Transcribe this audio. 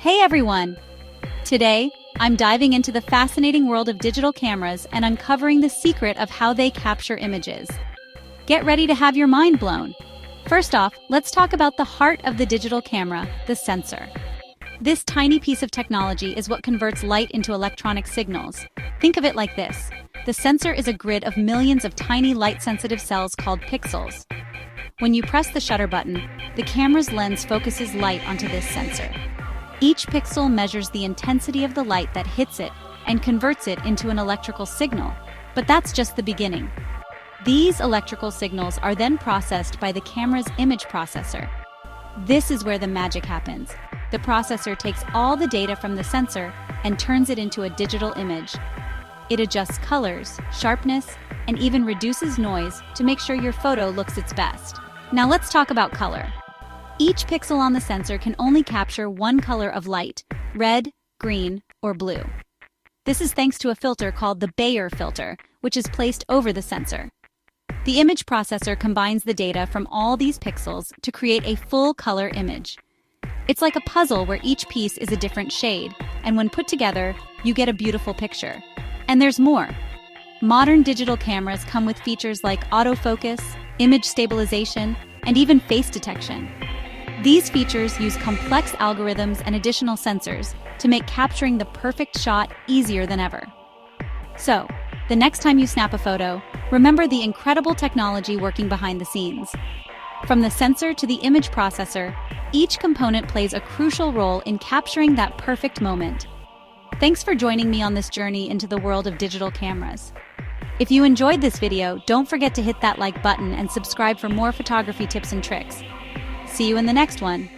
Hey everyone! Today, I'm diving into the fascinating world of digital cameras and uncovering the secret of how they capture images. Get ready to have your mind blown. First off, let's talk about the heart of the digital camera, the sensor. This tiny piece of technology is what converts light into electronic signals. Think of it like this. The sensor is a grid of millions of tiny light-sensitive cells called pixels. When you press the shutter button, the camera's lens focuses light onto this sensor. Each pixel measures the intensity of the light that hits it and converts it into an electrical signal. But that's just the beginning. These electrical signals are then processed by the camera's image processor. This is where the magic happens. The processor takes all the data from the sensor and turns it into a digital image. It adjusts colors, sharpness, and even reduces noise to make sure your photo looks its best. Now let's talk about color. Each pixel on the sensor can only capture one color of light: red, green, or blue. This is thanks to a filter called the Bayer filter, which is placed over the sensor. The image processor combines the data from all these pixels to create a full-color image. It's like a puzzle where each piece is a different shade, and when put together, you get a beautiful picture. And there's more. Modern digital cameras come with features like autofocus, image stabilization, and even face detection. These features use complex algorithms and additional sensors to make capturing the perfect shot easier than ever. So, the next time you snap a photo, remember the incredible technology working behind the scenes. From the sensor to the image processor, each component plays a crucial role in capturing that perfect moment. Thanks for joining me on this journey into the world of digital cameras. If you enjoyed this video, don't forget to hit that like button and subscribe for more photography tips and tricks. See you in the next one.